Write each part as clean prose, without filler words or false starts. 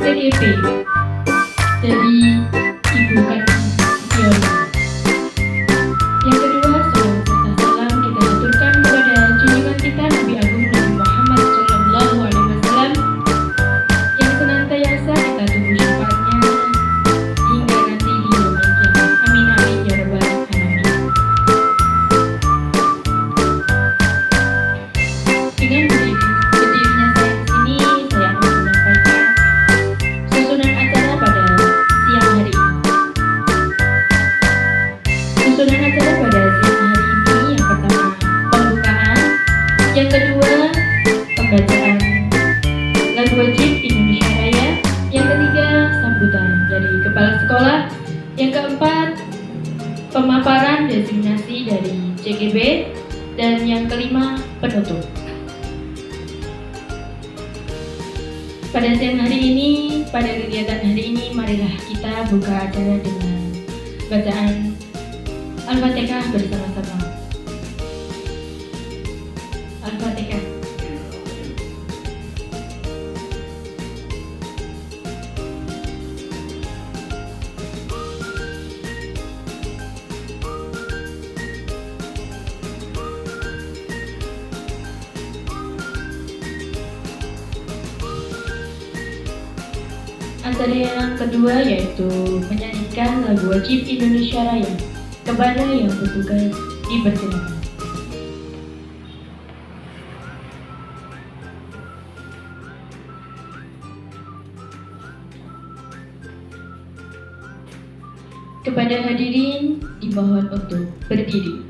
SPDP dari Ibu Kartini Setiawan. Yang kedua, salawat serta salam kita aturkan kepada junjungan kita Nabi Agung Nabi Muhammad SAW yang senantiasa kita tunggu syafaatnya hingga nanti di yaumil qiyamah. Amin amin ya rabbal alamin. Dengan berdirinya saya di sini, saya akan menyampaikan susunan acara pada siang hari ini. Susunan acara pada siang hari ini, yang pertama pembukaan, yang kedua pembacaan lagu wajib Indonesia Raya, yang ketiga sambutan dari kepala sekolah, yang keempat pemaparan designasi dari CGB, dan yang kelima penutup. Pada siang hari ini, pada kegiatan hari ini, marilah kita buka acara dengan bacaan Al-Fatihah bersama-sama. Al-Fatihah. Acara yang kedua yaitu menyanyikan lagu wajib Indonesia Raya. Kepada yang bertugas dipersilakan. Kepada hadirin dimohon untuk berdiri.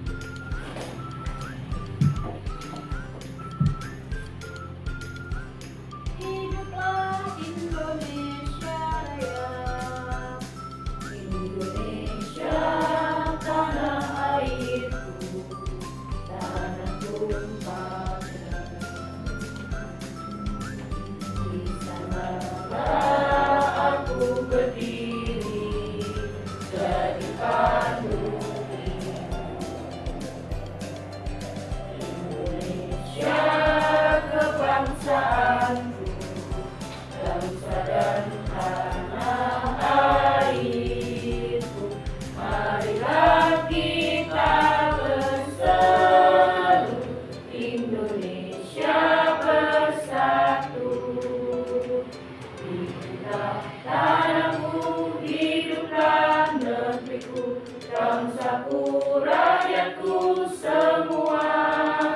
Bangsaku, rakyatku semuanya,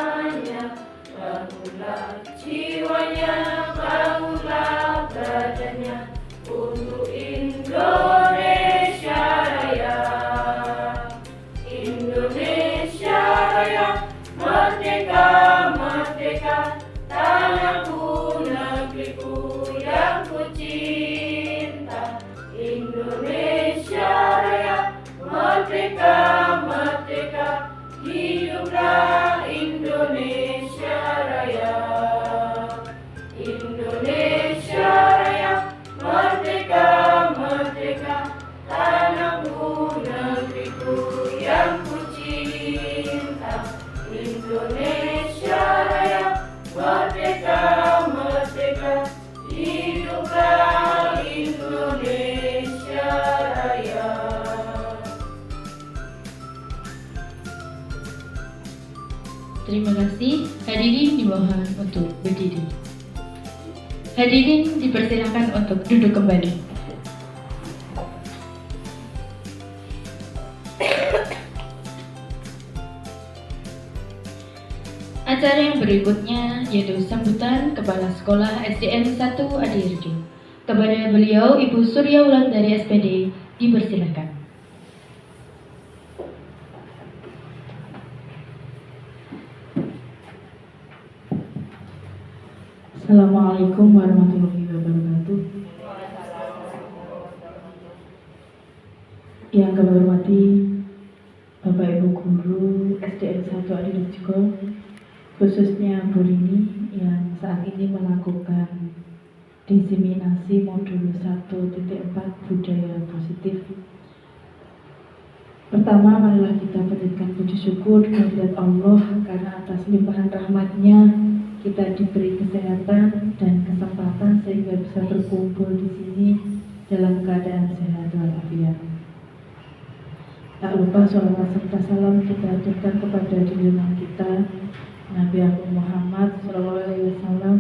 bangunlah jiwanya, bangunlah badannya untuk Indonesia Raya. Indonesia Raya, merdeka, merdeka, tanahku, negeriku yang ku cinta. Indonesia Raya, merdeka, merdeka, hiduplah Indonesia Raya. Indonesia Raya, merdeka, merdeka, tanahku, negeriku yang ku cinta. Indonesia Raya, merdeka, merdeka, hiduplah Indonesia Raya. Terima kasih. Hadirin dimohon untuk berdiri. Hadirin dipersilakan untuk duduk kembali. Acara yang berikutnya yaitu sambutan Kepala Sekolah SDN 1 Adirejo. Kepada beliau Ibu Surya Wulandari SPD dipersilakan. Assalamualaikum warahmatullahi wabarakatuh. Yang kami hormati Bapak Ibu Guru SDN 1 Adirejo, khususnya Bu Rini yang saat ini melakukan diseminasi modul 1.4 budaya positif. Pertama, marilah kita panjatkan puji syukur kehadirat Allah karena atas limpahan rahmat-Nya kita diberi kesehatan dan kesempatan sehingga bisa berkumpul di sini dalam keadaan sehat walafiat. Tak lupa sholawat serta salam kita aturkan kepada junjungan kita Nabi Agung Muhammad SAW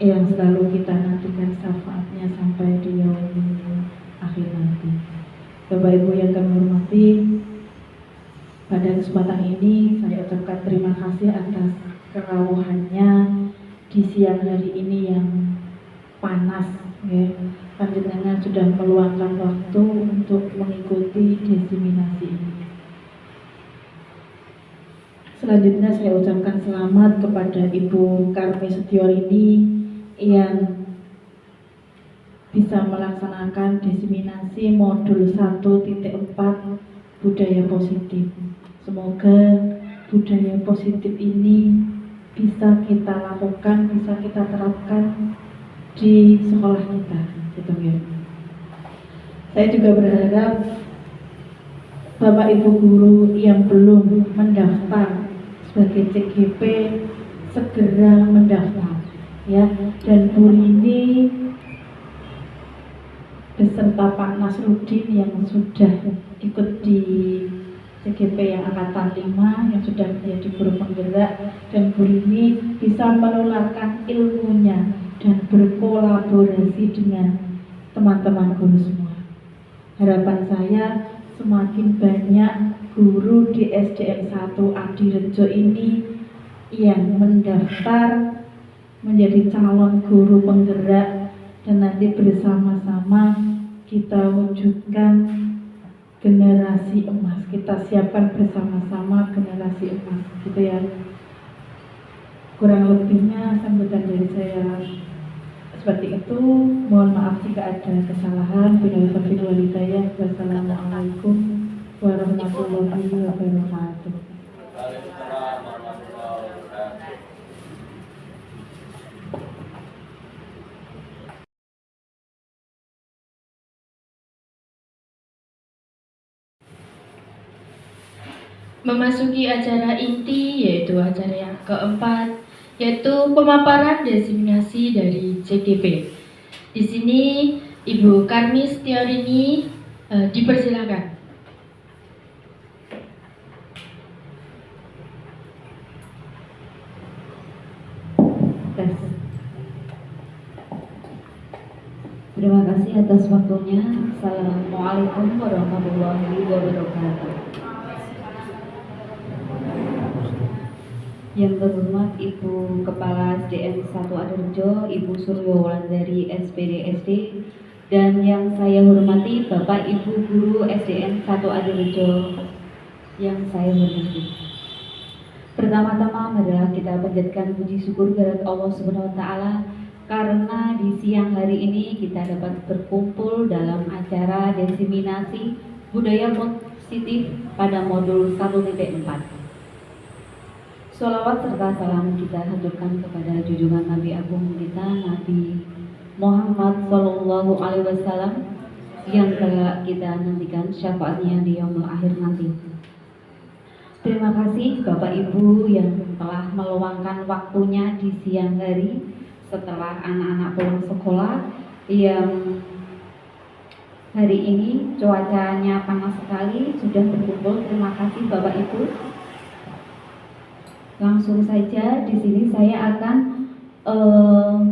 yang selalu kita nantikan syafaatnya sampai di yaumul akhir nanti. Bapak Ibu yang kami hormati, pada kesempatan ini saya ucapkan terima kasih atas kerawuhannya di siang hari ini yang panas, ya. Panjenengan sudah meluangkan waktu untuk mengikuti desiminasi ini. Selanjutnya saya ucapkan selamat kepada Ibu Karmi Setiorini yang bisa melaksanakan desiminasi modul 1.4 budaya positif. Semoga budaya positif ini bisa kita lakukan, bisa kita terapkan di sekolah kita, gitu ya. Saya juga berharap Bapak Ibu guru yang belum mendaftar sebagai CGP segera mendaftar, ya. Dan Bu Rini beserta Pak Nasruddin yang sudah ikut di CGP yang angkatan 5 yang sudah menjadi guru penggerak, dan Bu Rini bisa menularkan ilmunya dan berkolaborasi dengan teman-teman guru semua. Harapan saya semakin banyak guru di SDN 1 Adirejo ini yang mendaftar menjadi calon guru penggerak, dan nanti bersama-sama kita wujudkan generasi emas, kita siapkan bersama-sama generasi emas, gitu ya. Kurang lebihnya sambutan dari saya seperti itu. Mohon maaf jika ada kesalahan. Bila taufiq wal hidayah. Wassalamualaikum warahmatullahi wabarakatuh. Memasuki acara inti, yaitu acara yang keempat, yaitu pemaparan desiminasi dari CGP. Di sini Ibu Karmi Setiorini dipersilakan. Terima kasih atas waktunya. Assalamualaikum warahmatullahi wabarakatuh. Yang terhormat Ibu Kepala SDN 1 Adirejo, Ibu Suryo Wulandari SPD SD, dan yang saya hormati Bapak Ibu Guru SDN 1 Adirejo yang saya hormati. Pertama-tama marilah kita panjatkan puji syukur kehadirat Allah Subhanahu wa taala karena di siang hari ini kita dapat berkumpul dalam acara desiminasi budaya positif pada modul 1.4. Sholawat serta salam kita haturkan kepada junjungan Nabi Agung kita, Nabi Muhammad Sallallahu Alaihi Wasallam, yang kelak kita nantikan syafaatnya di yaumul akhir nanti. Terima kasih Bapak Ibu yang telah meluangkan waktunya di siang hari setelah anak-anak pulang sekolah, yang hari ini cuacanya panas sekali, sudah berkumpul. Terima kasih Bapak Ibu. Langsung saja di sini saya akan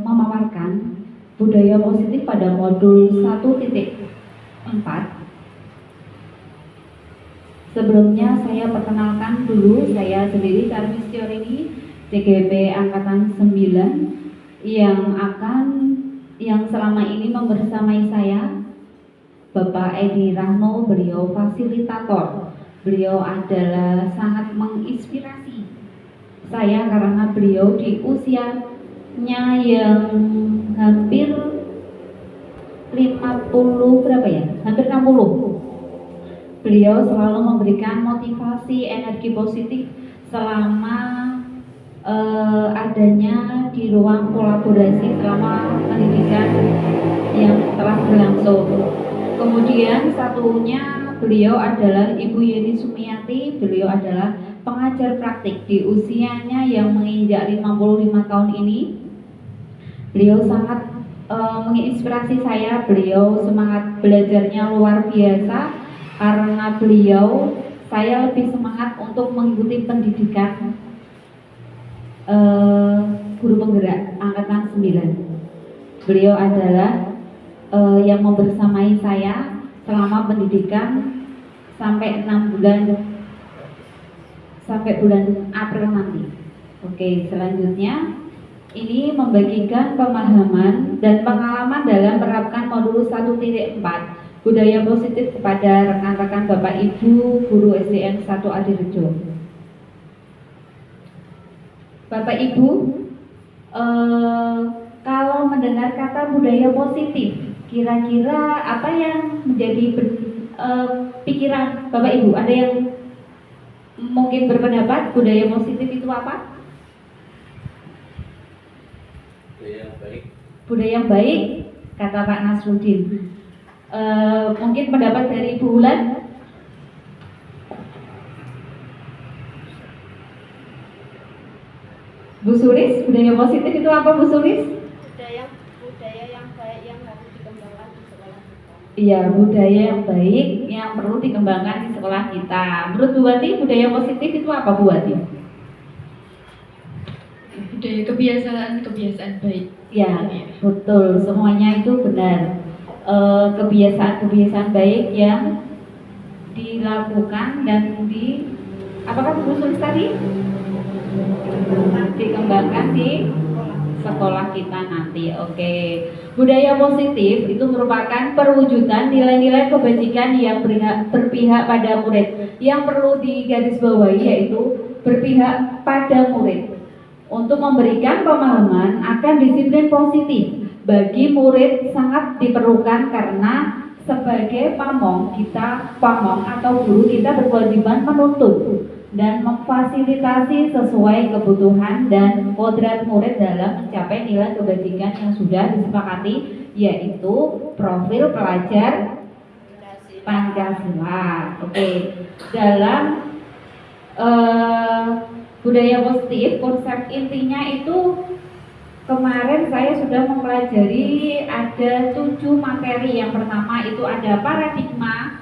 memaparkan budaya positif pada modul 1.4. Sebelumnya saya perkenalkan dulu, saya sendiri Karmi Setiorini, CGP angkatan 9, yang selama ini membersamai saya Bapak Edi Rahno. Beliau fasilitator. Beliau adalah sangat menginspirasi saya karena beliau di usianya yang hampir 50 berapa ya? Hampir 60. Beliau selalu memberikan motivasi, energi positif selama adanya di ruang kolaborasi selama pendidikan yang telah berlangsung. Kemudian satunya beliau adalah Ibu Yeni Sumiati. Beliau adalah pengajar praktik di usianya yang menginjak 55 tahun ini. Beliau sangat menginspirasi saya. Beliau semangat belajarnya luar biasa. Karena beliau, saya lebih semangat untuk mengikuti pendidikan guru penggerak angkatan 9. Beliau adalah yang membersamai saya selama pendidikan sampai 6 bulan, sampai bulan April nanti. Oke, selanjutnya ini membagikan pemahaman dan pengalaman dalam menerapkan modul 1.4 budaya positif kepada rekan-rekan Bapak Ibu guru SDN 1 Adirejo. Bapak Ibu, kalau mendengar kata budaya positif, kira-kira apa yang menjadi pikiran Bapak Ibu? Ada yang mungkin berpendapat budaya positif itu apa? Budaya yang baik. Budaya yang baik, kata Pak Nasruddin. Mungkin pendapat dari Bu Wulan? Bu Sulis, budaya positif itu apa Bu Sulis? Budaya yang baik yang harus dikembangkan di sekolah kita. Iya, budaya yang baik yang perlu dikembangkan di sekolah kita. Menurut Bu Wati, budaya positif itu apa Bu Wati? Budaya kebiasaan baik. Ya, betul. Semuanya itu benar. Kebiasaan-kebiasaan baik yang dilakukan dan apakah Bu Sulis tadi? Dikembangkan di sekolah kita nanti. Oke. Budaya positif itu merupakan perwujudan nilai-nilai kebajikan yang berpihak pada murid. Yang perlu digarisbawahi yaitu berpihak pada murid untuk memberikan pemahaman akan disiplin positif bagi murid sangat diperlukan karena sebagai pamong atau guru kita berkewajiban menuntut dan memfasilitasi sesuai kebutuhan dan kodrat murid dalam mencapai nilai kebajikan yang sudah disepakati, yaitu profil pelajar Pancasila. Oke. Dalam budaya positif, konsep intinya itu kemarin saya sudah mempelajari ada 7 materi. Yang pertama itu ada paradigma,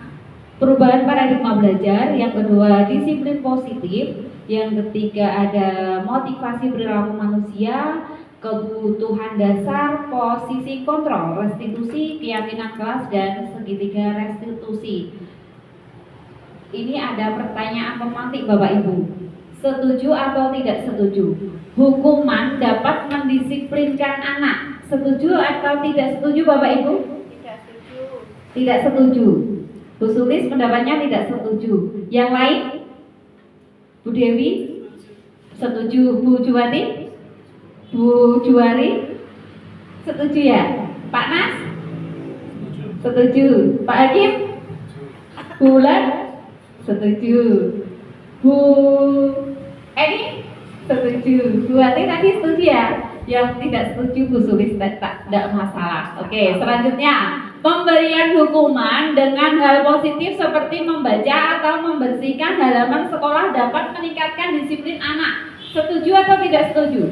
perubahan paradigma belajar. Yang kedua disiplin positif. Yang ketiga ada motivasi perilaku manusia, kebutuhan dasar, posisi kontrol, restitusi, keyakinan kelas, dan segitiga restitusi. Ini ada pertanyaan pemantik Bapak Ibu. Setuju atau tidak setuju? Hukuman dapat mendisiplinkan anak. Setuju atau tidak setuju Bapak Ibu? Tidak setuju. Tidak setuju. Bu Sulis pendapatnya tidak setuju. Yang lain? Bu Dewi? Setuju. Bu Juwati? Bu Juwari? Setuju ya? Pak Nas? Setuju. Pak Hakim? Bu Wulan? Setuju. Bu Eni? Setuju. Bu Wati tadi setuju ya? Yang tidak setuju Bu Sulis tidak masalah. Oke, selanjutnya pemberian hukuman dengan hal positif seperti membaca atau membersihkan halaman sekolah dapat meningkatkan disiplin anak. Setuju atau tidak setuju?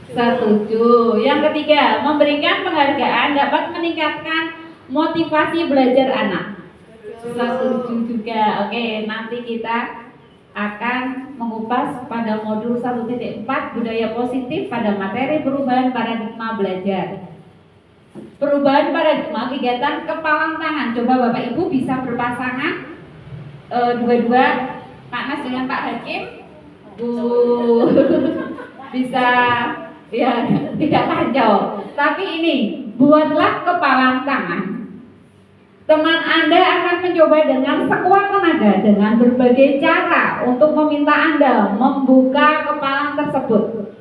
Setuju. Yang ketiga, memberikan penghargaan dapat meningkatkan motivasi belajar anak. Setuju juga. Oke, nanti kita akan mengupas pada modul 1.4 budaya positif pada materi perubahan paradigma belajar. Perubahan paradigma kegiatan kepalang tangan. Coba Bapak Ibu bisa berpasangan dua-dua, Pak Mas dengan Pak Hakim. Bisa ya tidak kacau. Tapi ini buatlah kepalang tangan. Teman Anda akan mencoba dengan sekuat tenaga dengan berbagai cara untuk meminta Anda membuka kepalang tersebut.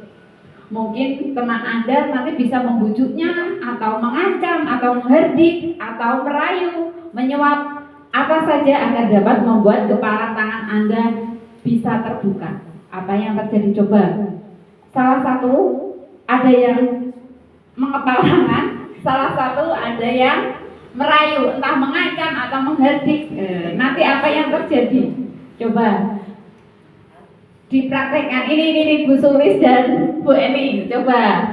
Mungkin teman Anda nanti bisa membujuknya atau mengancam atau mengherdik atau merayu, menyuap, apa saja agar dapat membuat kepalang tangan Anda bisa terbuka. Apa yang terjadi coba? Salah satu ada yang mengepal tangan, salah satu ada yang merayu, entah mengancam atau mengherdik. Nanti apa yang terjadi? Coba dipraktekkan. Ini Bu Sulis dan Bu Eni. Coba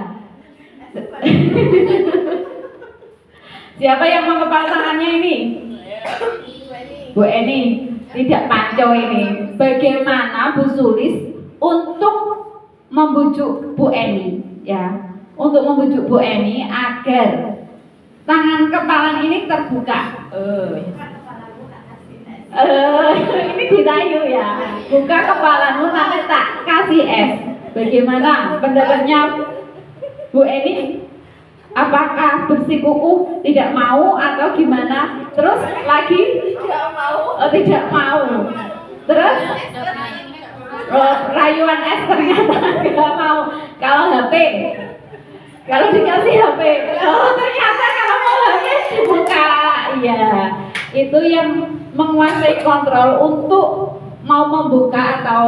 Siapa yang mengepal tangannya ini? Bu Eni. Tidak panco ini. Bagaimana Bu Sulis untuk membujuk Bu Eni, ya? Untuk membujuk Bu Eni agar tangan kepalan ini terbuka. Ini dirayu ya. Buka kepalamu nanti tak kasih es. Bagaimana pendapatnya Bu Eni? Apakah bersikukuh tidak mau atau gimana? Terus lagi Tidak mau. tidak mau. Terus rayuan es ternyata tidak mau. Kalau HP, kalau dikasih HP, ternyata kalau mau HP dibuka. Iya, itu yang menguasai kontrol untuk mau membuka atau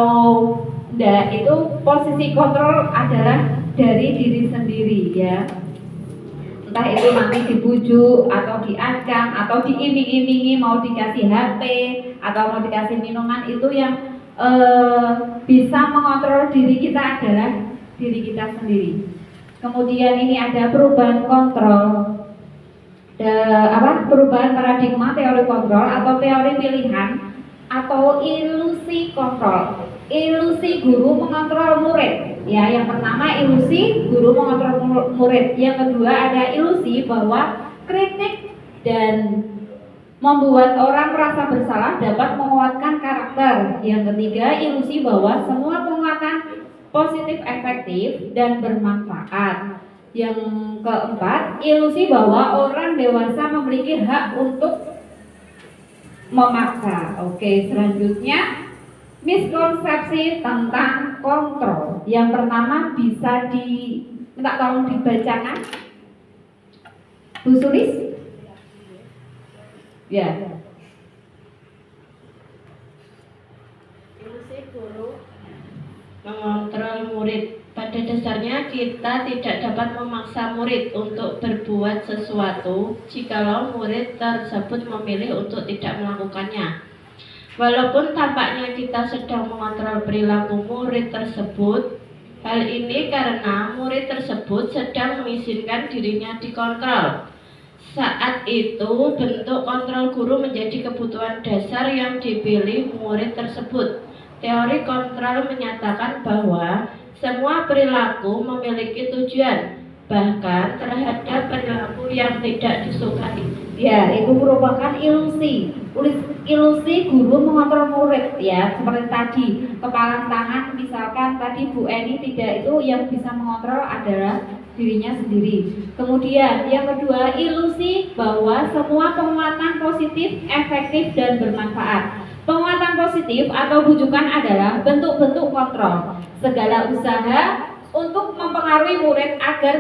enggak. Itu posisi kontrol adalah dari diri sendiri, ya. Entah itu nanti dibujuk atau diancam atau diiming-imingi mau dikasih HP atau mau dikasih minuman, itu yang bisa mengontrol diri kita adalah diri kita sendiri. Kemudian ini ada perubahan kontrol, perubahan paradigma teori kontrol atau teori pilihan atau ilusi kontrol. Ilusi guru mengontrol murid. Ya, yang pertama ilusi guru mengontrol murid. Yang kedua ada ilusi bahwa kritik dan membuat orang merasa bersalah dapat menguatkan karakter. Yang ketiga ilusi bahwa semua penguatan positif efektif dan bermanfaat. Yang keempat ilusi bahwa orang dewasa memiliki hak untuk memaksa. Oke, selanjutnya miskonsepsi tentang kontrol. Yang pertama bisa minta tolong dibacakan, Bu Sulis. Ya. Ilusi guru Mengontrol murid. Pada dasarnya kita tidak dapat memaksa murid untuk berbuat sesuatu jikalau murid tersebut memilih untuk tidak melakukannya. Walaupun tampaknya kita sedang mengontrol perilaku murid tersebut, hal ini karena murid tersebut sedang mengizinkan dirinya dikontrol. Saat itu bentuk kontrol guru menjadi kebutuhan dasar yang dipilih murid tersebut. Teori kontrol menyatakan bahwa semua perilaku memiliki tujuan, bahkan terhadap perilaku yang tidak disukai. Ya, itu merupakan ilusi. Ilusi guru mengontrol murid, ya, seperti tadi kepalan tangan, misalkan tadi Bu Eni tidak, itu yang bisa mengontrol adalah dirinya sendiri. Kemudian yang kedua ilusi bahwa semua penguatan positif, efektif dan bermanfaat. Penguatan positif atau bujukan adalah bentuk-bentuk kontrol. Segala usaha untuk mempengaruhi murid agar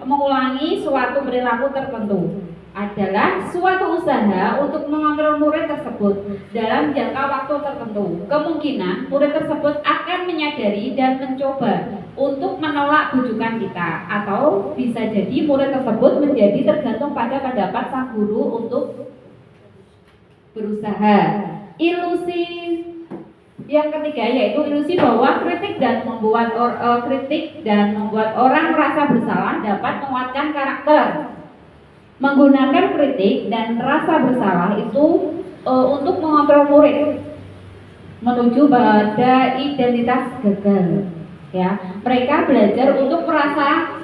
mengulangi suatu perilaku tertentu adalah suatu usaha untuk mengontrol murid tersebut dalam jangka waktu tertentu. Kemungkinan murid tersebut akan menyadari dan mencoba untuk menolak bujukan kita, atau bisa jadi murid tersebut menjadi tergantung pada pendapat sang guru untuk berusaha. Ilusi yang ketiga yaitu ilusi bahwa kritik dan membuat orang merasa bersalah dapat menguatkan karakter. Menggunakan kritik dan rasa bersalah itu untuk mengontrol murid menuju pada identitas gagal. Ya, mereka belajar untuk merasa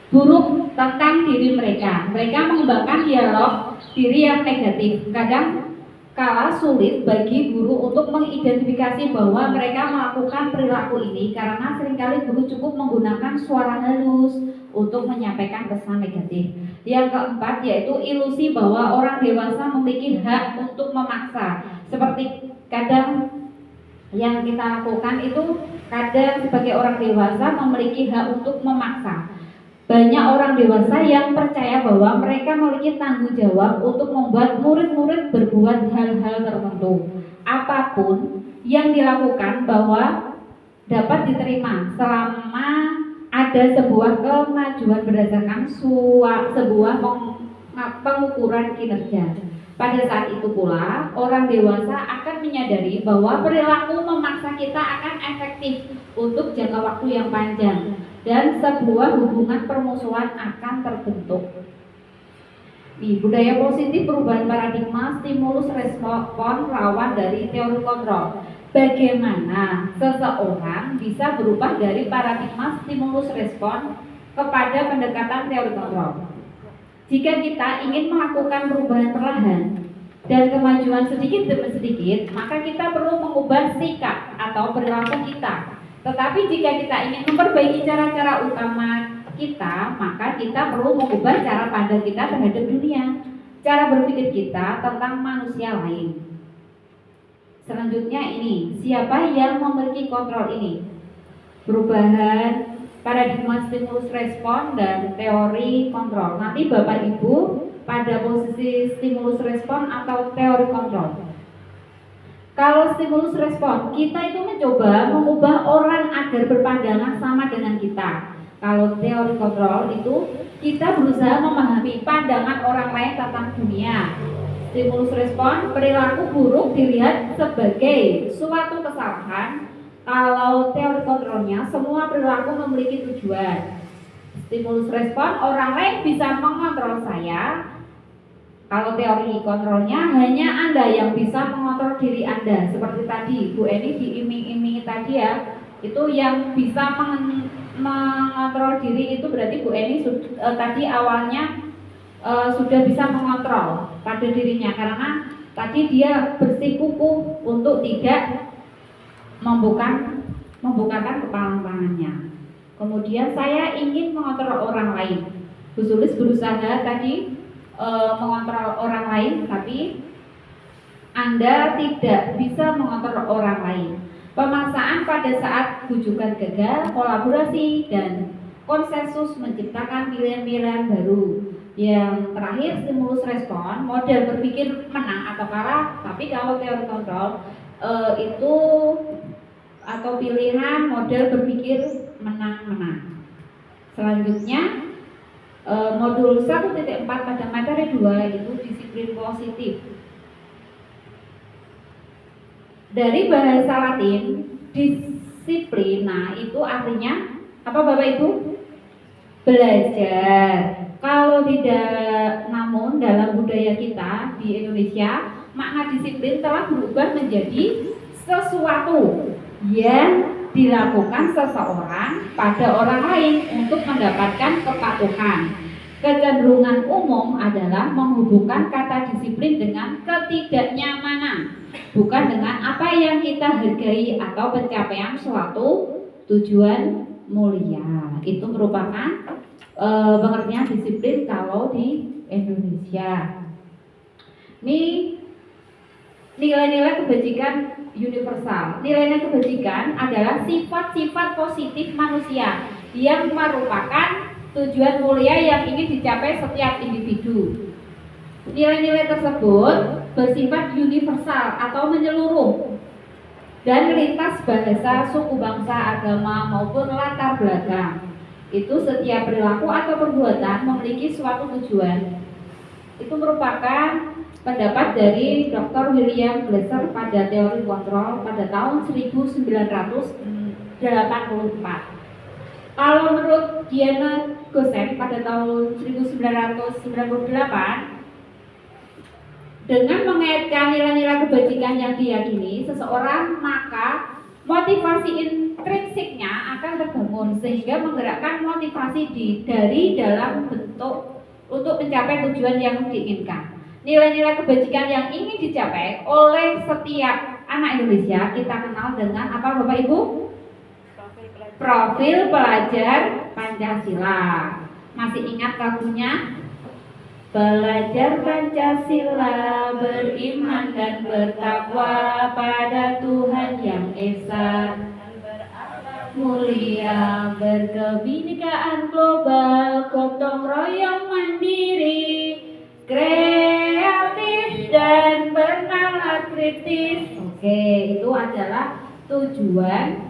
buruk tentang diri mereka. Mereka mengembangkan dialog diri yang negatif. Kadang kala sulit bagi guru untuk mengidentifikasi bahwa mereka melakukan perilaku ini karena seringkali guru cukup menggunakan suara halus untuk menyampaikan pesan negatif. Yang keempat yaitu ilusi bahwa orang dewasa memiliki hak untuk memaksa. Seperti kadang yang kita lakukan itu, kadang sebagai orang dewasa memiliki hak untuk memaksa. Banyak orang dewasa yang percaya bahwa mereka memiliki tanggung jawab untuk membuat murid-murid berbuat hal-hal tertentu. Apapun yang dilakukan bahwa dapat diterima selama ada sebuah kemajuan berdasarkan sebuah pengukuran kinerja. Pada saat itu pula, orang dewasa akan menyadari bahwa perilaku memaksa kita akan efektif untuk jangka waktu yang panjang. dan sebuah hubungan permusuhan akan terbentuk. Budaya positif perubahan paradigma, stimulus respon lawan dari teori kontrol. Bagaimana seseorang bisa berubah dari paradigma stimulus respon kepada pendekatan teori kontrol? Jika kita ingin melakukan perubahan perlahan dan kemajuan sedikit demi sedikit, maka kita perlu mengubah sikap atau perilaku kita. Tetapi jika kita ingin memperbaiki cara-cara utama kita, maka kita perlu mengubah cara pandang kita terhadap dunia, cara berpikir kita tentang manusia lain. Selanjutnya ini, siapa yang memiliki kontrol ini? Perubahan paradigma stimulus respon dan teori kontrol. Nanti Bapak Ibu pada posisi stimulus respon atau teori kontrol. Kalau stimulus respon, kita itu mencoba mengubah orang agar berpandangan sama dengan kita. Kalau teori kontrol itu kita berusaha memahami pandangan orang lain tentang dunia. Stimulus respon, perilaku buruk dilihat sebagai suatu kesalahan. Kalau teori kontrolnya, semua perilaku memiliki tujuan. Stimulus respon, orang lain bisa mengontrol saya. Kalau teori kontrolnya, hanya Anda yang bisa mengontrol diri Anda. Seperti tadi, Bu Eni diiming-imingi tadi ya, itu yang bisa mengontrol diri itu berarti Bu Eni tadi awalnya sudah bisa mengontrol pada dirinya, karena tadi dia bersikukuh untuk tidak membukakan kepala tangannya. Kemudian saya ingin mengontrol orang lain. Bu Sulis berusaha tadi mengontrol orang lain, tapi Anda tidak bisa mengontrol orang lain. Pemaksaan pada saat bujukan gagal, kolaborasi dan konsensus menciptakan pilihan-pilihan baru. Yang terakhir stimulus respon, model berpikir menang atau kalah. Tapi kalau teori kontrol itu atau pilihan model berpikir menang-menang. Selanjutnya modul 1.4 pada materi 2 itu disiplin positif. Dari bahasa Latin disiplin, nah itu artinya apa Bapak Ibu? Belajar. Kalau tidak, namun dalam budaya kita di Indonesia, makna disiplin telah berubah menjadi sesuatu yang dilakukan seseorang pada orang lain untuk mendapatkan kepatuhan. Kecenderungan umum adalah menghubungkan kata disiplin dengan ketidaknyamanan, bukan dengan apa yang kita hargai atau pencapaian suatu tujuan mulia. Itu merupakan pengertian disiplin kalau di Indonesia. Ini nilai-nilai kebajikan universal. Nilai-nilai kebajikan adalah sifat-sifat positif manusia yang merupakan tujuan mulia yang ingin dicapai setiap individu. Nilai-nilai tersebut bersifat universal atau menyeluruh dan lintas bahasa, suku, bangsa, agama maupun latar belakang. Itu setiap perilaku atau perbuatan memiliki suatu tujuan. Itu merupakan pendapat dari Dr. William Glasser pada teori kontrol pada tahun 1984. Kalau menurut Diana Gosen pada tahun 1998, dengan mengaitkan nilai-nilai kebajikan yang diyakini seseorang, maka motivasi intrinsiknya akan terbangun sehingga menggerakkan motivasi dari dalam bentuk untuk mencapai tujuan yang diinginkan. Nilai-nilai kebajikan yang ingin dicapai oleh setiap anak Indonesia kita kenal dengan apa Bapak Ibu? Profil pelajar Pancasila. Masih ingat lagunya? Belajar Pancasila, beriman dan bertakwa pada Tuhan yang Esa, mulia, berkebinekaan global, gotong royong mandiri, kreatif dan bernalar kritis. Oke, itu adalah tujuan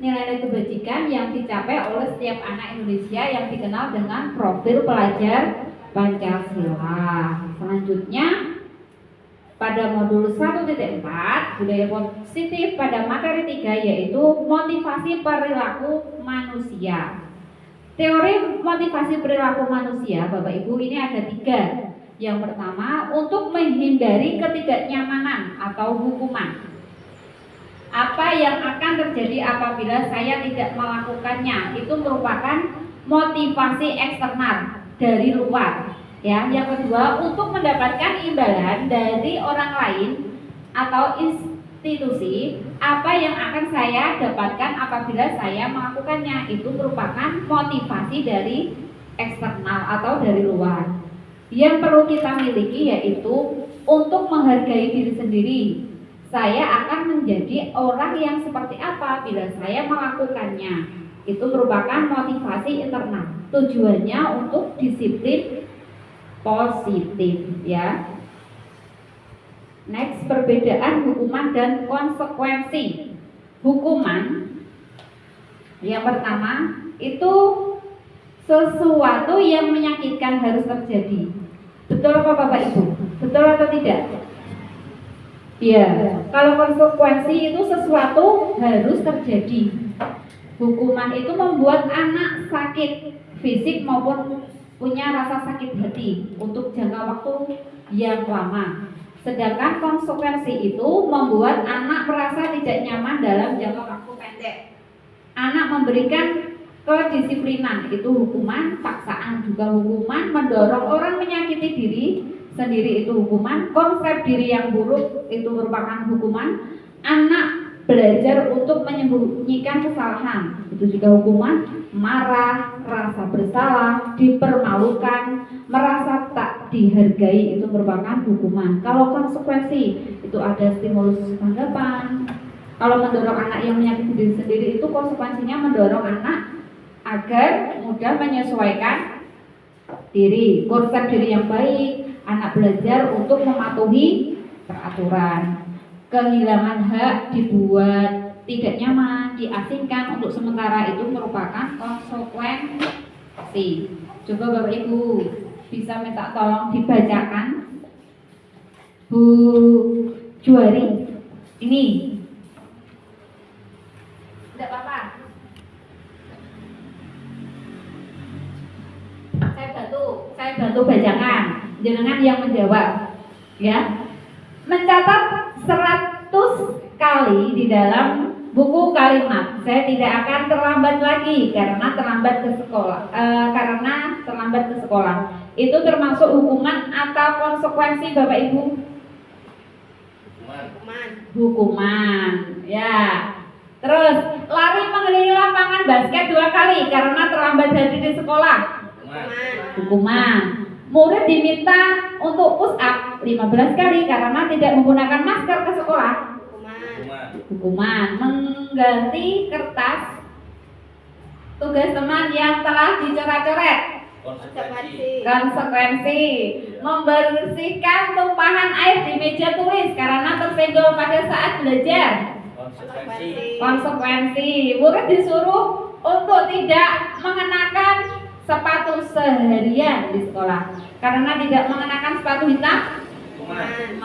nilai-nilai kebajikan yang dicapai oleh setiap anak Indonesia yang dikenal dengan profil pelajar Pancasila. Selanjutnya pada modul 1.4 budaya positif pada materi 3 yaitu motivasi perilaku manusia. Teori motivasi perilaku manusia, Bapak Ibu, ini ada 3. Yang pertama, untuk menghindari ketidaknyamanan atau hukuman. Apa yang akan terjadi apabila saya tidak melakukannya? Itu merupakan motivasi eksternal dari luar. Ya, yang kedua, untuk mendapatkan imbalan dari orang lain atau institusi, apa yang akan saya dapatkan apabila saya melakukannya, itu merupakan motivasi dari eksternal atau dari luar. Yang perlu kita miliki yaitu untuk menghargai diri sendiri. Saya akan menjadi orang yang seperti apa bila saya melakukannya. Itu merupakan motivasi internal. Tujuannya untuk disiplin positif, ya. Next, perbedaan hukuman dan konsekuensi. Hukuman yang pertama itu sesuatu yang menyakitkan harus terjadi. Betul apa Bapak Ibu? Betul atau tidak? Iya. Kalau konsekuensi itu sesuatu harus terjadi. Hukuman itu membuat anak sakit fisik maupun punya rasa sakit hati untuk jangka waktu yang lama. Sedangkan konsekuensi itu membuat anak merasa tidak nyaman dalam jangka waktu pendek. Anak memberikan kedisiplinan, itu hukuman. Paksaan juga hukuman. Mendorong orang menyakiti diri sendiri, itu hukuman. Konsep diri yang buruk, itu merupakan hukuman. Anak belajar untuk menyembunyikan kesalahan, itu juga hukuman. Marah, rasa bersalah, dipermalukan, merasa tak dihargai, itu merupakan hukuman. Kalau konsekuensi itu ada stimulus tanggapan. Kalau mendorong anak yang menyakiti diri sendiri, itu konsekuensinya mendorong anak agar mudah menyesuaikan diri. Konsep diri yang baik, anak belajar untuk mematuhi peraturan. Kehilangan hak, dibuat tidak nyaman, diasingkan untuk sementara, itu merupakan konsekuensi. Coba Bapak Ibu bisa minta tolong dibacakan Bu Juari ini. Tidak apa-apa. Saya bantu bacakan. Jangan yang menjawab, ya. Mencatat 100 kali di dalam buku kalimat. Saya tidak akan terlambat lagi karena terlambat ke sekolah. Itu termasuk hukuman atau konsekuensi Bapak Ibu? Hukuman. Ya. Terus lari mengelilingi lapangan basket 2 kali karena terlambat hadir di sekolah. Hukuman. Murid diminta untuk push up 15 kali karena tidak menggunakan masker ke sekolah. Hukuman. Mengganti kertas tugas teman yang telah dicoret-coret. Konsekuensi. Membersihkan tumpahan air di meja tulis karena tersenggol pada saat belajar. Konsekuensi. Murid disuruh untuk tidak mengenakan sepatu seharian di sekolah karena tidak mengenakan sepatu hitam.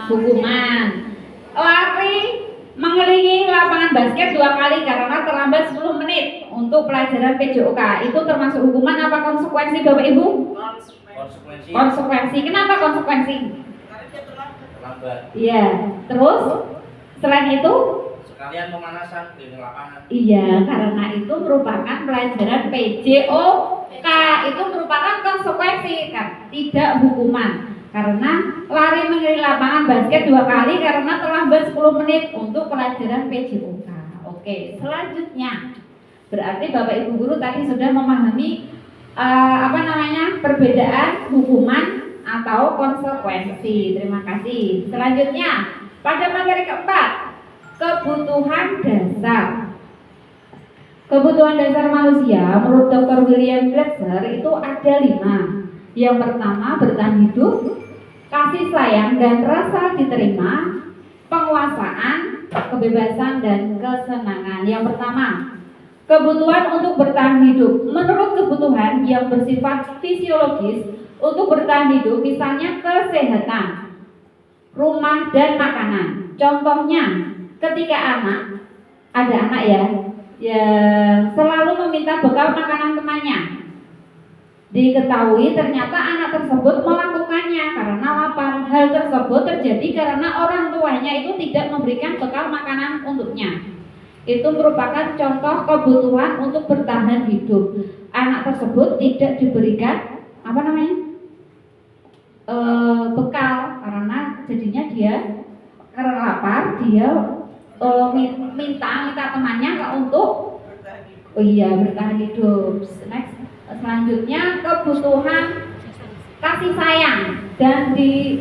Hukuman. Lari mengelilingi lapangan basket 2 kali karena terlambat 10 menit untuk pelajaran PJOK. Itu termasuk hukuman apa konsekuensi Bapak Ibu? Konsekuensi. Kenapa konsekuensi? Terlambat. Iya. Terus selain itu Sekalian pemanasan keliling lapangan. iya, karena itu merupakan pelajaran PJOK. Itu merupakan konsekuensi, kan? Tidak hukuman. Karena lari mengelilingi lapangan basket 2 kali karena terlambat 10 menit untuk pelajaran PJOK. Oke, selanjutnya berarti Bapak Ibu guru tadi sudah memahami perbedaan hukuman atau konsekuensi. Terima kasih. Selanjutnya pada materi keempat, kebutuhan dasar. Kebutuhan dasar manusia menurut Dr. William Glasser itu ada 5. Yang pertama bertahan hidup, kasih sayang dan rasa diterima, penguasaan, kebebasan dan kesenangan. Yang pertama, kebutuhan untuk bertahan hidup. Menurut kebutuhan yang bersifat fisiologis untuk bertahan hidup, misalnya kesehatan, rumah, dan makanan. Contohnya, ketika ada anak ya, yang selalu meminta bekal makanan temannya. Diketahui ternyata anak tersebut melakukannya karena lapar. Hal tersebut terjadi karena orang tuanya itu tidak memberikan bekal makanan untuknya. Itu merupakan contoh kebutuhan untuk bertahan hidup. Anak tersebut tidak diberikan bekal karena jadinya dia karena lapar, dia minta temannya untuk bertahan hidup. Next. Selanjutnya kebutuhan kasih sayang dan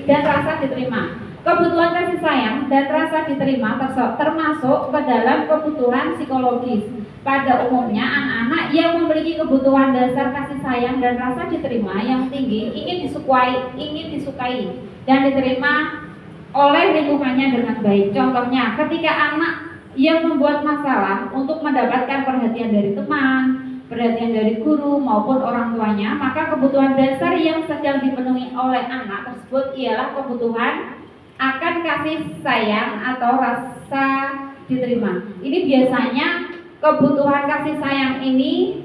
rasa diterima. Kebutuhan kasih sayang dan rasa diterima termasuk ke dalam kebutuhan psikologis. Pada umumnya anak-anak yang memiliki kebutuhan dasar kasih sayang dan rasa diterima yang tinggi ingin disukai dan diterima oleh lingkungannya dengan baik. Contohnya, ketika anak yang membuat masalah untuk mendapatkan perhatian dari teman, perhatian dari guru maupun orang tuanya, maka kebutuhan dasar yang sedang dipenuhi oleh anak tersebut ialah kebutuhan akan kasih sayang atau rasa diterima. Ini biasanya kebutuhan kasih sayang ini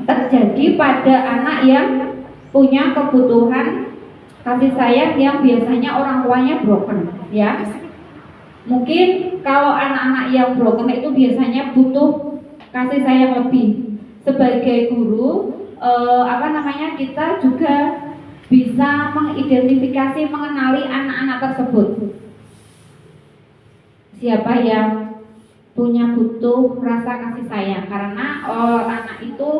terjadi pada anak yang punya kebutuhan kasih sayang yang biasanya orang tuanya broken, ya. Mungkin kalau anak-anak yang broken itu biasanya butuh kasih sayang lebih. Sebagai guru, kita juga bisa mengidentifikasi, mengenali anak-anak tersebut. Siapa yang punya butuh rasa kasih sayang karena anak itu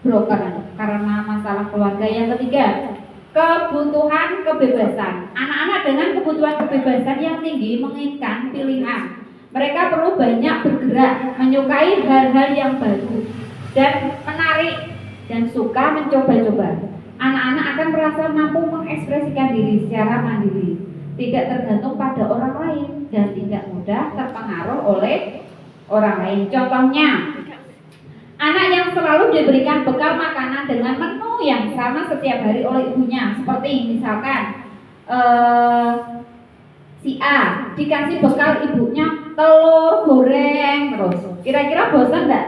broken karena masalah keluarga. Yang ketiga, kebutuhan kebebasan. Anak-anak dengan kebutuhan kebebasan yang tinggi menginginkan pilihan. Mereka perlu banyak bergerak, menyukai hal-hal yang baru dan menarik dan suka mencoba-coba. Anak-anak akan merasa mampu mengekspresikan diri secara mandiri, tidak tergantung pada orang lain dan tidak mudah terpengaruh oleh orang lain. Contohnya, anak yang selalu diberikan bekal makanan dengan menu yang sama setiap hari oleh ibunya. Seperti misalkan si A dikasih bekal ibunya telur goreng terus. Kira-kira bosan enggak?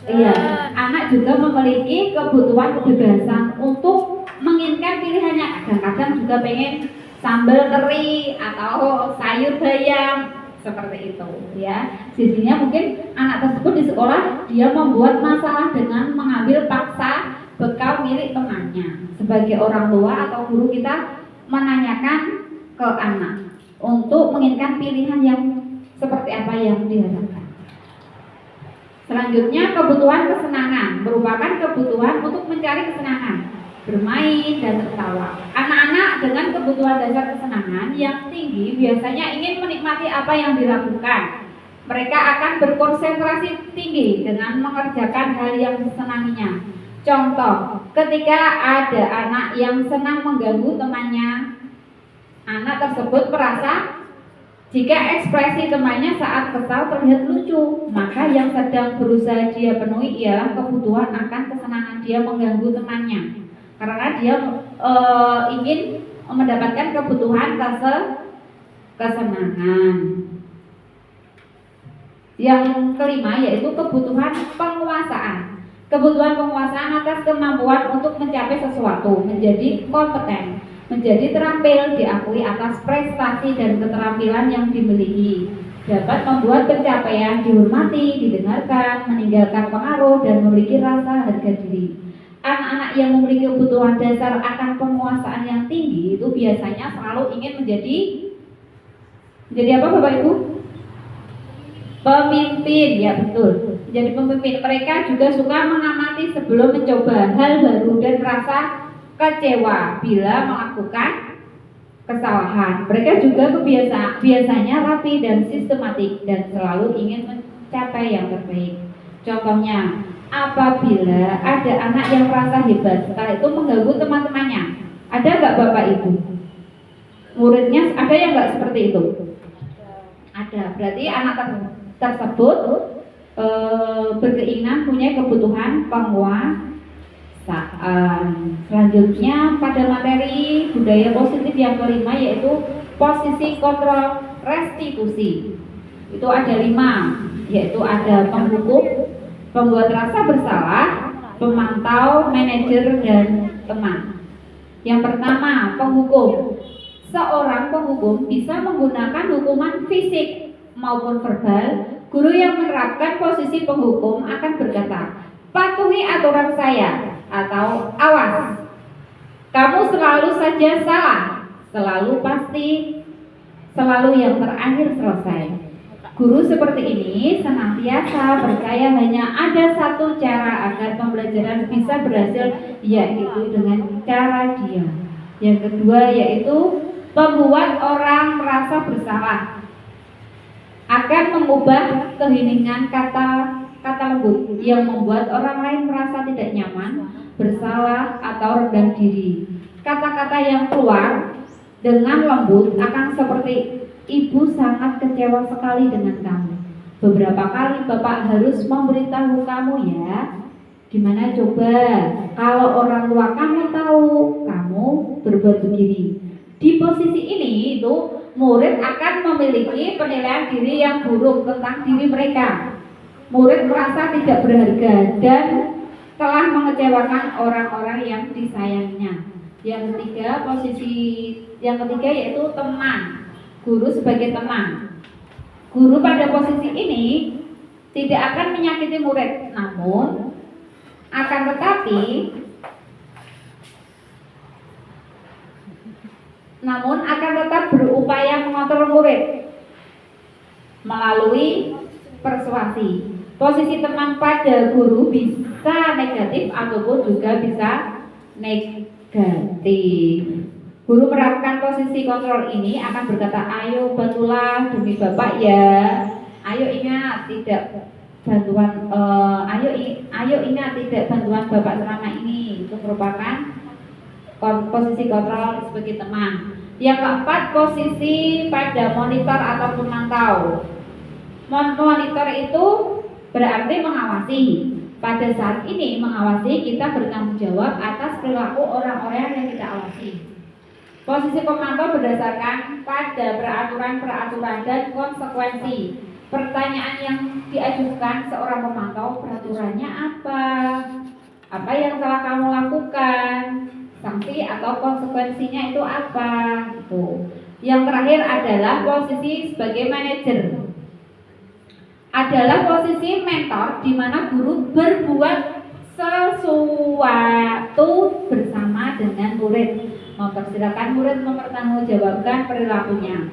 Iya, anak juga memiliki kebutuhan kebebasan untuk menginginkan pilihannya. Kadang-kadang juga pengen sambal teri atau sayur bayam seperti itu, ya. Sisinya mungkin anak tersebut di sekolah dia membuat masalah dengan mengambil paksa bekal milik temannya. Sebagai orang tua atau guru, kita menanyakan ke anak untuk menginginkan pilihan yang seperti apa yang diharapkan. Selanjutnya, kebutuhan kesenangan merupakan kebutuhan untuk mencari kesenangan, bermain dan tertawa. Anak-anak dengan kebutuhan dasar kesenangan yang tinggi biasanya ingin menikmati apa yang dilakukan. Mereka akan berkonsentrasi tinggi dengan mengerjakan hal yang disenanginya. Contoh, ketika ada anak yang senang mengganggu temannya, anak tersebut merasa jika ekspresi temannya saat kesal terlihat lucu, maka yang sedang berusaha dia penuhi ialah kebutuhan akan kesenangan dia mengganggu temannya. Karena dia ingin mendapatkan kebutuhan kesenangan. Yang kelima yaitu kebutuhan penguasaan. Kebutuhan penguasaan atas kemampuan untuk mencapai sesuatu, menjadi kompeten, menjadi terampil, diakui atas prestasi dan keterampilan yang dimiliki, dapat membuat pencapaian dihormati, didengarkan, meninggalkan pengaruh, dan memiliki rasa harga diri. Anak-anak yang memiliki kebutuhan dasar akan penguasaan yang tinggi itu biasanya selalu ingin menjadi apa Bapak Ibu? Pemimpin, ya betul. Menjadi pemimpin. Mereka juga suka mengamati sebelum mencoba hal baru dan merasa kecewa bila melakukan kesalahan. Mereka juga biasanya rapi dan sistematik dan selalu ingin mencapai yang terbaik. Contohnya, apabila ada anak yang merasa hebat setelah itu mengganggu teman-temannya, ada nggak Bapak Ibu? Muridnya ada yang nggak seperti itu? Ada. Berarti anak tersebut berkeinginan punya kebutuhan penguasaan. Selanjutnya pada materi budaya positif yang kelima yaitu posisi kontrol restitusi. Itu ada 5, yaitu ada penghukum, pembuat rasa bersalah, pemantau, manajer, dan teman. Yang pertama, penghukum. Seorang penghukum bisa menggunakan hukuman fisik maupun verbal. Guru yang menerapkan posisi penghukum akan berkata, patuhi aturan saya, atau awas, kamu selalu saja salah, selalu pasti, selalu yang terakhir selesai. Guru seperti ini senantiasa percaya hanya ada satu cara agar pembelajaran bisa berhasil, yaitu dengan cara diam. Yang kedua yaitu membuat orang merasa bersalah, akan mengubah keheningan kata lembut yang membuat orang lain merasa tidak nyaman, bersalah, atau rendah diri. Kata-kata yang keluar dengan lembut akan seperti, ibu sangat kecewa sekali dengan kamu. Beberapa kali bapak harus memberitahu kamu ya. Gimana coba kalau orang tua kamu tahu kamu berbuat begini. Di posisi ini itu murid akan memiliki penilaian diri yang buruk tentang diri mereka. Murid merasa tidak berharga dan telah mengecewakan orang-orang yang disayanginya. Yang ketiga yaitu teman. Guru sebagai teman. Guru pada posisi ini tidak akan menyakiti murid, namun akan tetap berupaya mengontrol murid melalui persuasi. Posisi teman pada guru bisa negatif ataupun juga bisa negatif. Guru menerapkan posisi kontrol ini akan berkata, ayo bantulah demi bapak ya. Ayo ingat tidak bantuan bapak selama ini. Itu merupakan posisi kontrol sebagai teman. Yang keempat, posisi pada monitor atau pemantau. Monitor itu berarti mengawasi. Pada saat ini mengawasi, kita bertanggung jawab atas perilaku orang-orang yang kita awasi. Posisi pemantau berdasarkan pada peraturan-peraturan dan konsekuensi. Pertanyaan yang diajukan seorang pemantau, peraturannya apa? Apa yang telah kamu lakukan? Sanksi atau konsekuensinya itu apa? Gitu. Yang terakhir adalah posisi sebagai manajer. Adalah posisi mentor di mana guru berbuat sesuatu bersama dengan murid. Mempersilahkan murid mempertanggungjawabkan perilakunya,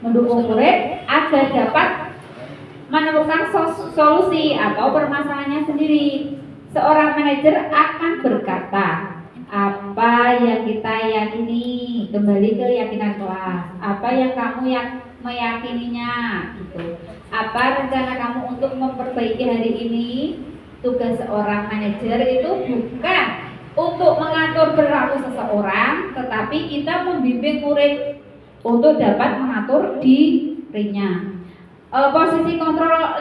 mendukung murid agar dapat menemukan solusi atau permasalahannya sendiri. Seorang manajer akan berkata, apa yang kita yakini, kembali ke keyakinan kelas. Apa yang kamu meyakininya, gitu. Apa rencana kamu untuk memperbaiki hari ini? Tugas seorang manajer itu bukan untuk mengatur perilaku seseorang, tetapi kita membimbing murid untuk dapat mengatur dirinya. Posisi kontrol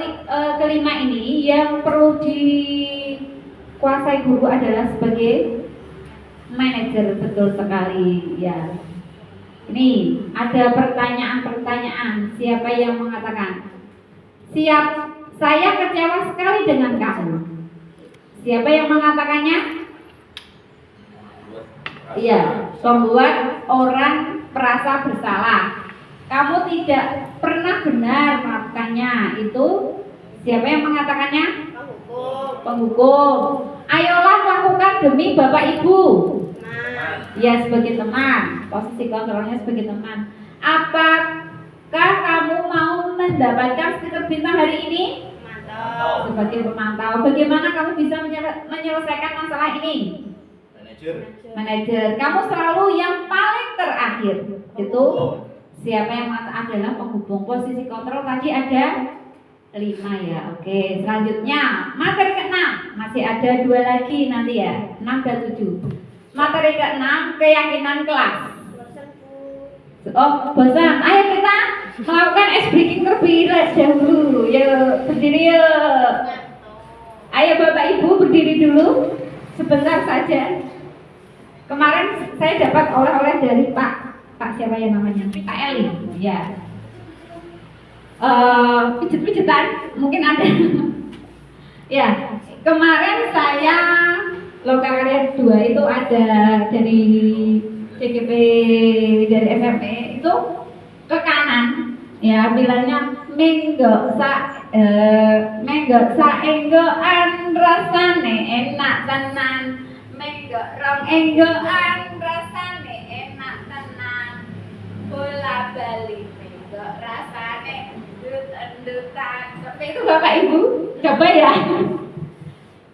kelima ini yang perlu dikuasai guru adalah sebagai manajer, betul sekali ya. Ini ada pertanyaan-pertanyaan. Siapa yang mengatakan? Siap, saya kecewa sekali dengan kamu. Siapa yang mengatakannya? Iya, membuat orang merasa bersalah. Kamu tidak pernah benar melakukannya. Itu siapa yang mengatakannya? Penghukum. Ayolah lakukan demi bapak ibu. Ya, sebagai teman. Posisi kontrolnya sebagai teman. Apakah kamu mau mendapatkan stiker bintang hari ini? Sebagai pemantau. Bagaimana kamu bisa menyelesaikan masalah ini? Manajer. Kamu selalu yang paling terakhir. Itu siapa yang adalah penghubung. Posisi kontrol tadi ada 5 ya. Oke, selanjutnya materi ke-6. Masih ada 2 lagi nanti ya, 6 dan 7. Materi ke-6, keyakinan kelas. Oh, bosan. Ayo kita melakukan ice breaking terlebih dahulu. Yuk, berdiri yuk. Ayo Bapak Ibu berdiri dulu sebentar saja. Kemarin saya dapat oleh-oleh dari Pak Kak siapa ya namanya? Kak Eli, ya. Pijet-pijetan mungkin ada. Ya, kemarin saya Lokakarya 2 itu ada dari CGP dari SMP itu ke kanan, ya bilangnya menggo enggoan rasane enak tenan, menggo rong enggoan rasane enak tenan, bola bali menggo rasane endut-endutan. Seperti itu Bapak Ibu, coba ya.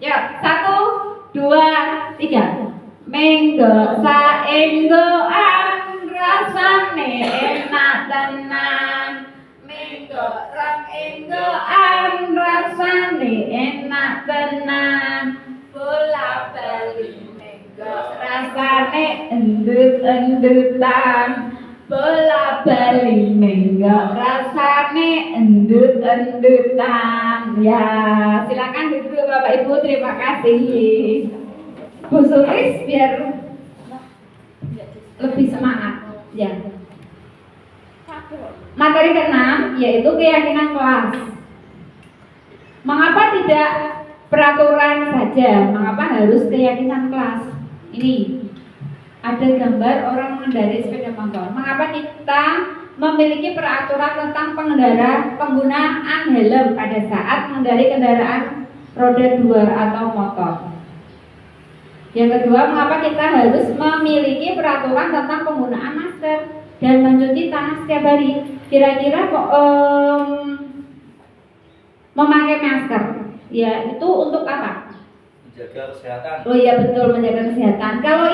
Yuk, 1, 2, 3. Menggo saenggoan rasane enak tenan, menggo rong enggoan rasane enak tenan, bola bali menggo rasane endut-endutan, bola bali menggo rasane endut-endutan. Ya, silakan duduk Bapak Ibu, terima kasih. Bu Sulis biar lebih semangat. Ya. Materi ke-6 yaitu keyakinan kelas. Mengapa tidak peraturan saja? Mengapa harus keyakinan kelas? Ini ada gambar orang mengendarai sepeda motor. Mengapa kita memiliki peraturan tentang penggunaan helm pada saat mengendarai kendaraan roda 2 atau motor? Yang kedua, mengapa kita harus memiliki peraturan tentang penggunaan masker dan mencuci tangan setiap hari? Kira-kira kok memakai masker, ya itu untuk apa? Menjaga kesehatan. Oh iya betul, menjaga kesehatan. Kalau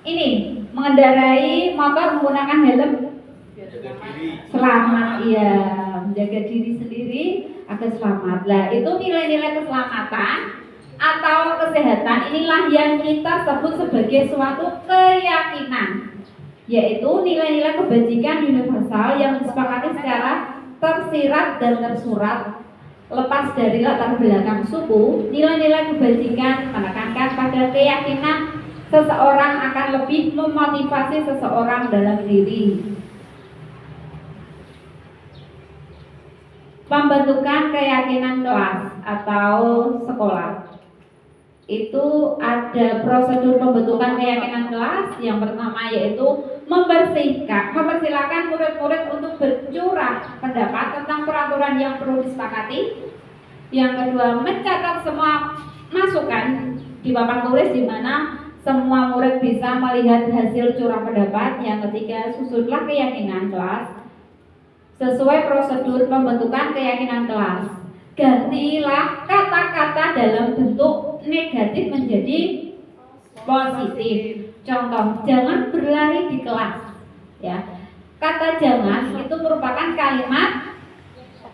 ini mengendarai motor menggunakan helm, Menjaga diri. selamat, iya, menjaga diri sendiri agar selamat. Lah itu nilai-nilai keselamatan atau kesehatan inilah yang kita sebut sebagai suatu keyakinan, yaitu nilai-nilai kebajikan universal yang disepakati secara tersirat dan tersurat lepas dari latar belakang suku. Nilai-nilai kebajikan menekankan pada keyakinan seseorang akan lebih memotivasi seseorang dalam diri. Pembentukan keyakinan kelas atau sekolah. Itu ada prosedur pembentukan keyakinan kelas. Yang pertama yaitu mempersilahkan murid-murid untuk bercurah pendapat tentang peraturan yang perlu disepakati. Yang kedua, mencatat semua masukan di papan tulis di mana semua murid bisa melihat hasil curah pendapat. Yang ketiga, susunlah keyakinan kelas sesuai prosedur pembentukan keyakinan kelas. Gantilah kata-kata dalam bentuk negatif menjadi positif. Contoh, jangan berlari di kelas. Ya, kata jangan itu merupakan kalimat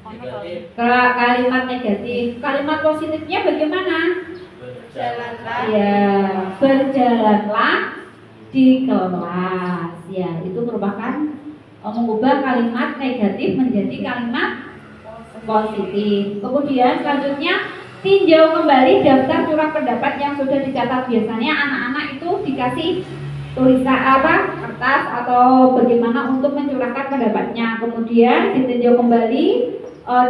Negatif. kalimat negatif. Kalimat positifnya bagaimana? Berjalanlah. Ya, berjalanlah di kelas. Ya, itu merupakan mengubah kalimat negatif menjadi kalimat positif. Kemudian selanjutnya tinjau kembali daftar curah pendapat yang sudah dicatat. Biasanya anak-anak itu dikasih tulisan kertas atau bagaimana untuk mencurahkan pendapatnya. Kemudian ditinjau kembali,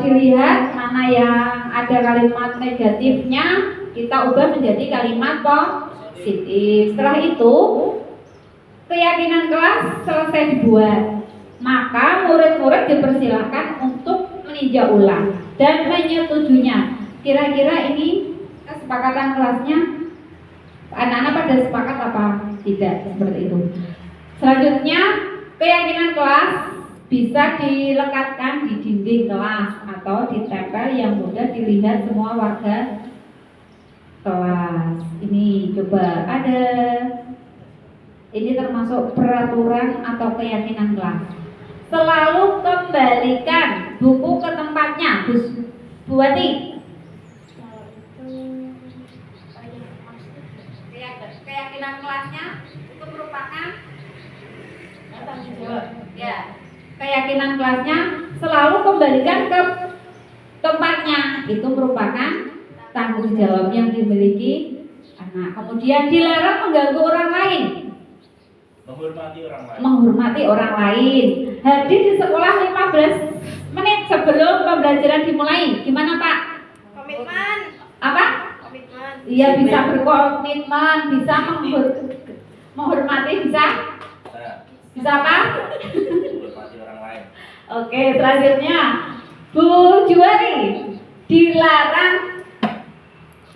dilihat mana yang ada kalimat negatifnya kita ubah menjadi kalimat positif. Setelah itu keyakinan kelas selesai dibuat, maka murid-murid dipersilakan untuk meninjau ulang dan menyetujuinya. Kira-kira ini kesepakatan kelasnya anak-anak pada sepakat apa tidak, seperti itu. Selanjutnya keyakinan kelas bisa dilekatkan di dinding kelas atau ditempel yang mudah dilihat semua warga kelas. Ini coba ada, ini termasuk peraturan atau keyakinan kelas. Selalu kembalikan buku ke tempatnya, Bu Wati. Keyakinan kelasnya itu merupakan tanggung jawab. Ya, keyakinan kelasnya selalu kembalikan ke tempatnya, itu merupakan tanggung jawab yang dimiliki anak. Kemudian dilarang mengganggu orang lain. Menghormati orang lain. Menghormati orang lain. Hadir di sekolah 15 menit sebelum pembelajaran dimulai. Gimana Pak? Komitmen. Apa? Komitmen. Iya, bisa berkomitmen, bisa menghormati, bisa apa? Menghormati orang lain. Oke, selanjutnya Bu Juwari dilarang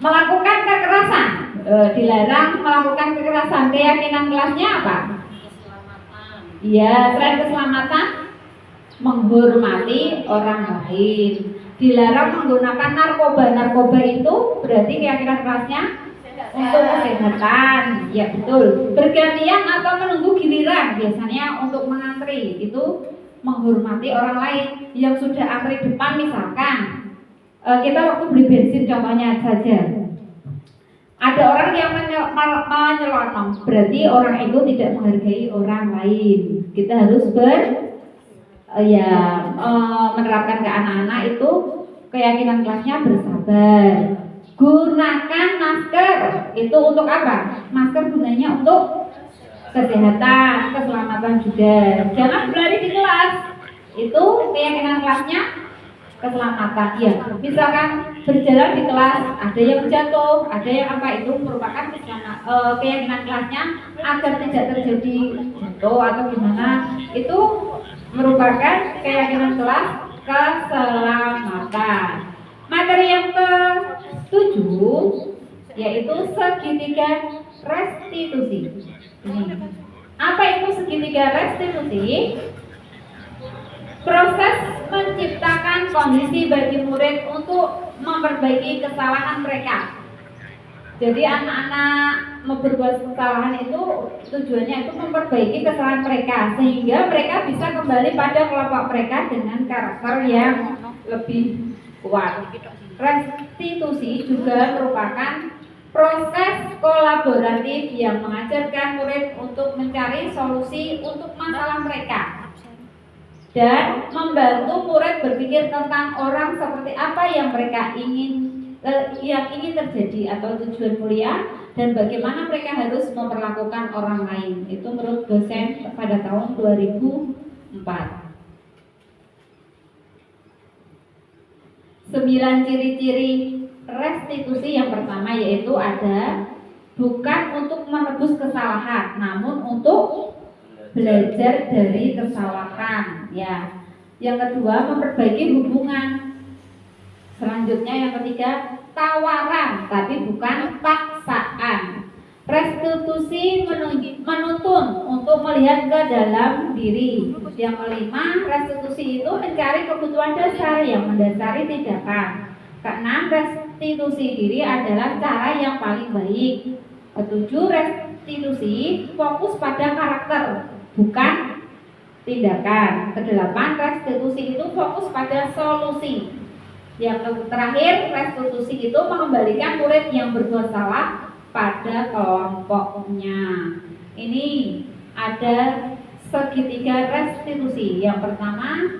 melakukan kekerasan. Dilarang melakukan kekerasan. Keyakinan kelasnya apa? Iya, selain keselamatan, menghormati orang lain. Dilarang menggunakan narkoba. Narkoba itu berarti keyakinan kelasnya untuk kesehatan. Ya betul. Bergantian atau menunggu giliran, biasanya untuk mengantri, itu menghormati orang lain yang sudah antri depan. Misalkan kita waktu beli bensin contohnya saja, ada orang yang menyelonong, berarti orang itu tidak menghargai orang lain. Kita harus menerapkan ke anak-anak itu keyakinan kelasnya bersabar. Gunakan masker. Itu untuk apa? Masker gunanya untuk kesehatan, keselamatan juga. Jangan berlari di kelas. Itu keyakinan kelasnya keselamatan. Ya, misalkan berjalan di kelas, ada yang jatuh, ada yang apa, itu merupakan keyakinan kelasnya agar tidak terjadi jatuh atau gimana. Itu merupakan keyakinan kelas keselamatan. Materi yang ke-7 yaitu segitiga restitusi. Ini. Apa itu segitiga restitusi? Proses menciptakan kondisi bagi murid untuk memperbaiki kesalahan mereka. Jadi anak-anak berbuat kesalahan itu tujuannya itu memperbaiki kesalahan mereka sehingga mereka bisa kembali pada kelompok mereka dengan karakter yang lebih kuat. Restitusi juga merupakan proses kolaboratif yang mengajarkan murid untuk mencari solusi untuk masalah mereka dan membantu murid berpikir tentang orang seperti apa yang mereka ingin terjadi atau tujuan kuliah dan bagaimana mereka harus memperlakukan orang lain. Itu menurut dosen pada tahun 2004. 9 ciri-ciri restitusi. Yang pertama yaitu ada bukan untuk menebus kesalahan, namun untuk belajar dari kesalahan. Ya. Yang kedua, memperbaiki hubungan. Selanjutnya yang ketiga, tawaran tapi bukan paksaan. Restitusi menuntun untuk melihat ke dalam diri. Yang kelima, restitusi itu mencari kebutuhan dasar yang mendasari tindakan. Keenam, restitusi diri adalah cara yang paling baik. Ketujuh, restitusi fokus pada karakter, bukan tindakan. Kedelapan, restitusi itu fokus pada solusi. Yang terakhir, restitusi itu mengembalikan murid yang berbuat salah pada kelompoknya. Ini ada segitiga restitusi. Yang pertama,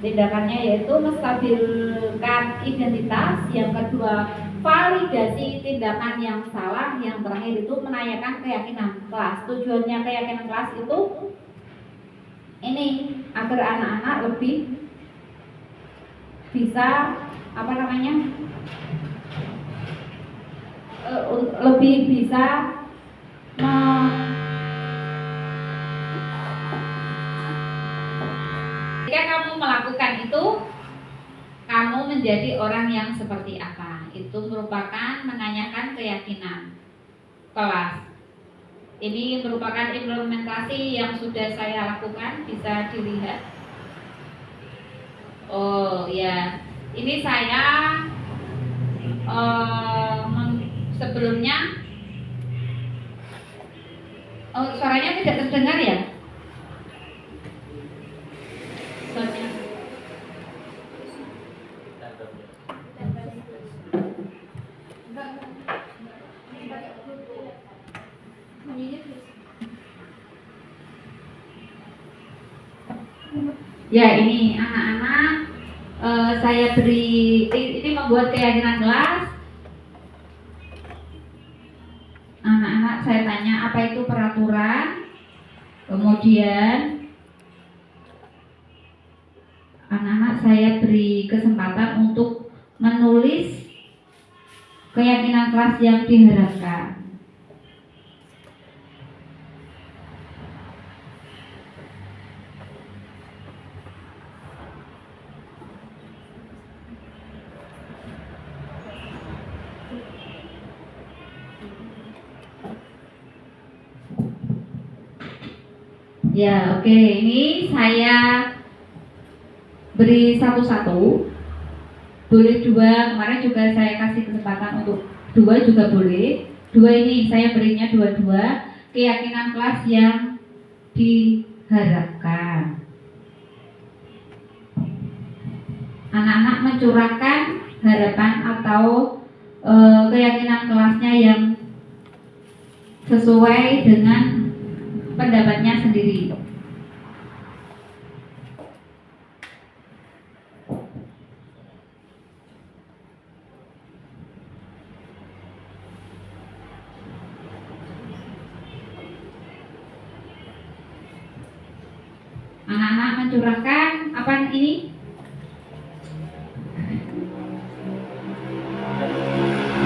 tindakannya yaitu menstabilkan identitas. Yang kedua, validasi tindakan yang salah. Yang terakhir itu menanyakan keyakinan kelas. Tujuannya keyakinan kelas itu ini agar anak-anak lebih bisa lebih bisa ketika kamu melakukan itu, kamu menjadi orang yang seperti apa. Itu merupakan menanyakan keyakinan kelas. Ini merupakan implementasi yang sudah saya lakukan, bisa dilihat. Oh ya, ini saya sebelumnya suaranya tidak terdengar ya? Suaranya. Ya, ini anak-anak saya beri ini membuat keyakinan kelas. Anak-anak saya tanya apa itu peraturan, Kemudian anak-anak saya beri kesempatan untuk menulis keyakinan kelas yang diharapkan. Ya, oke. Ini saya beri satu-satu. Boleh dua. Kemarin juga saya kasih kesempatan untuk dua juga boleh. Dua ini saya berinya dua-dua. Keyakinan kelas yang diharapkan. Anak-anak mencurahkan harapan atau keyakinan kelasnya yang sesuai dengan pendapatnya sendiri. Anak-anak mencurahkan apa ini?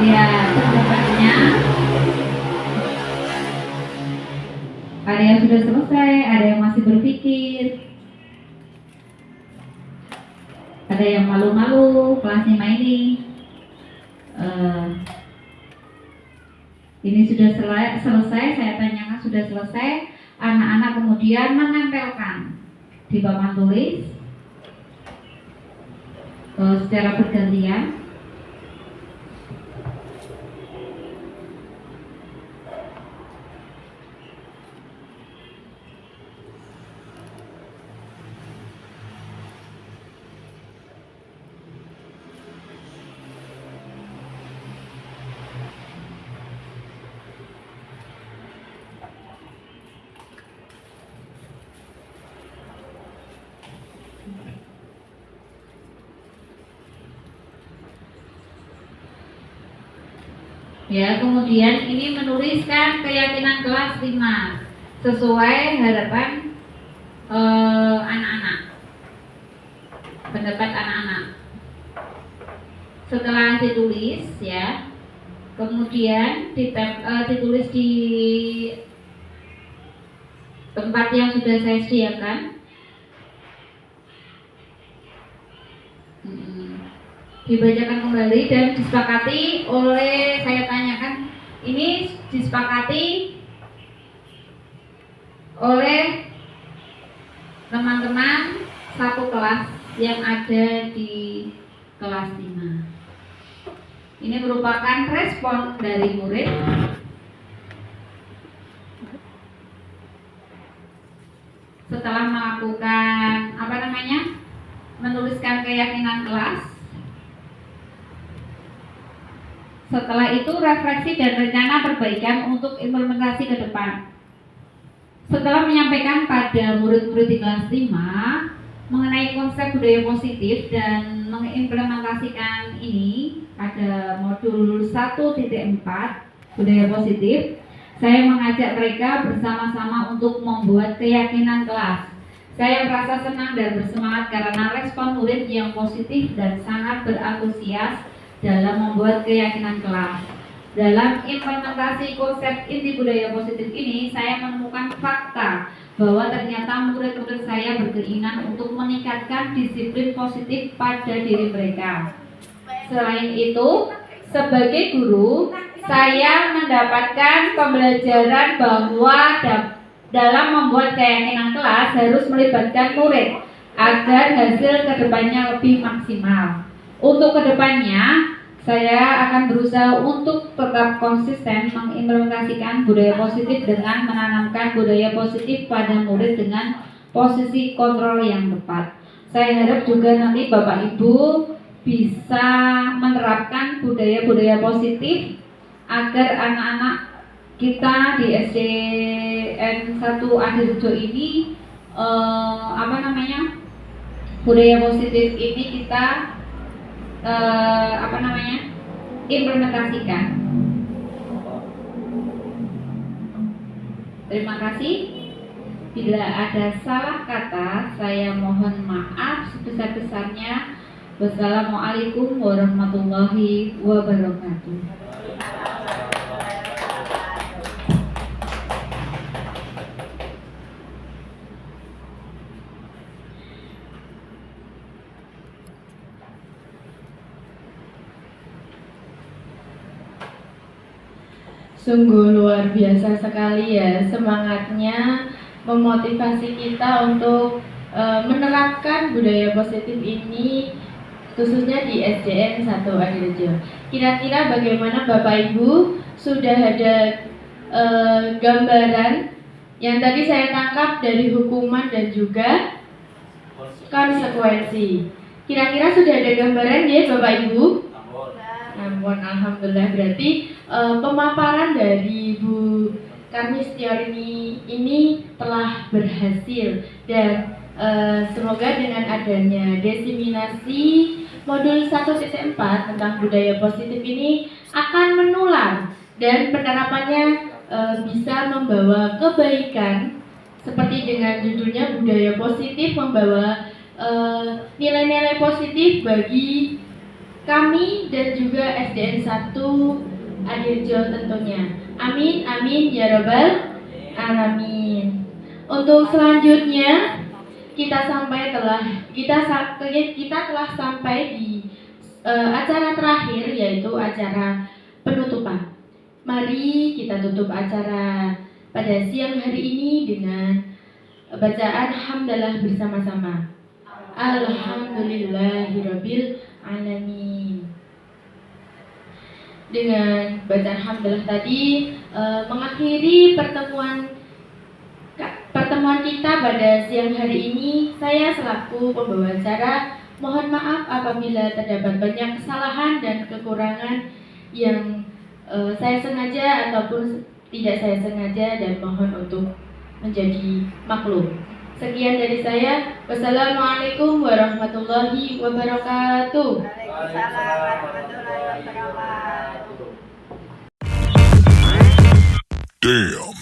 Ya, pendapatnya. Ada yang sudah selesai, ada yang masih berpikir, ada yang malu-malu kelas 5 ini. Ini sudah selesai, saya tanyakan sudah selesai. Anak-anak kemudian menempelkan di papan tulis secara bergantian. Ya, kemudian ini menuliskan keyakinan kelas 5 sesuai harapan anak-anak, pendapat anak-anak. Setelah ditulis ya, kemudian ditulis di tempat yang sudah saya sediakan. Dibacakan kembali dan disepakati oleh, saya tanyakan, ini disepakati oleh teman-teman satu kelas yang ada di kelas 5. Ini merupakan respon dari murid setelah melakukan menuliskan keyakinan kelas. Setelah itu refleksi dan rencana perbaikan untuk implementasi ke depan. Setelah menyampaikan pada murid-murid di kelas 5 mengenai konsep budaya positif dan mengimplementasikan ini pada modul 1.4 budaya positif, saya mengajak mereka bersama-sama untuk membuat keyakinan kelas. Saya merasa senang dan bersemangat karena respon murid yang positif dan sangat berantusias dalam membuat keyakinan kelas. Dalam implementasi konsep inti budaya positif ini, saya menemukan fakta bahwa ternyata murid-murid saya berkeinginan untuk meningkatkan disiplin positif pada diri mereka. Selain itu, sebagai guru, saya mendapatkan pembelajaran bahwa dalam membuat keyakinan kelas harus melibatkan murid agar hasil kedepannya lebih maksimal. Untuk kedepannya, saya akan berusaha untuk tetap konsisten mengimplementasikan budaya positif dengan menanamkan budaya positif pada murid dengan posisi kontrol yang tepat. Saya harap juga nanti Bapak Ibu bisa menerapkan budaya-budaya positif agar anak-anak kita di SDN 1 Adirejo ini budaya positif ini kita implementasikan. Terima kasih. Bila ada salah kata, saya mohon maaf sebesar-besarnya. Wassalamualaikum warahmatullahi wabarakatuh. Sungguh luar biasa sekali ya semangatnya memotivasi kita untuk menerapkan budaya positif ini khususnya di SDN 1 Adirejo. Kira-kira bagaimana Bapak Ibu sudah ada gambaran yang tadi saya tangkap dari hukuman dan juga konsekuensi. Kira-kira sudah ada gambaran ya Bapak Ibu? Namun alhamdulillah berarti pemaparan dari Bu Karmistiorini ini telah berhasil dan semoga dengan adanya diseminasi modul 1.4 tentang budaya positif ini akan menular dan penerapannya bisa membawa kebaikan seperti dengan judulnya budaya positif membawa nilai-nilai positif bagi kami dan juga SDN 1 Adirejo tentunya. Amin, amin, ya rabbal alamin. Untuk selanjutnya kita telah sampai di acara terakhir yaitu acara penutupan. Mari kita tutup acara pada siang hari ini dengan bacaan hamdalah bersama-sama. Alhamdulillahirabbil alamin. Dengan bacaan hamdalah tadi mengakhiri pertemuan kita pada siang hari ini. Saya selaku pembawa acara mohon maaf apabila terdapat banyak kesalahan dan kekurangan yang saya sengaja ataupun tidak saya sengaja dan mohon untuk menjadi maklum. Sekian dari saya. Wassalamualaikum warahmatullahi wabarakatuh. Waalaikumsalam warahmatullahi wabarakatuh. Damn.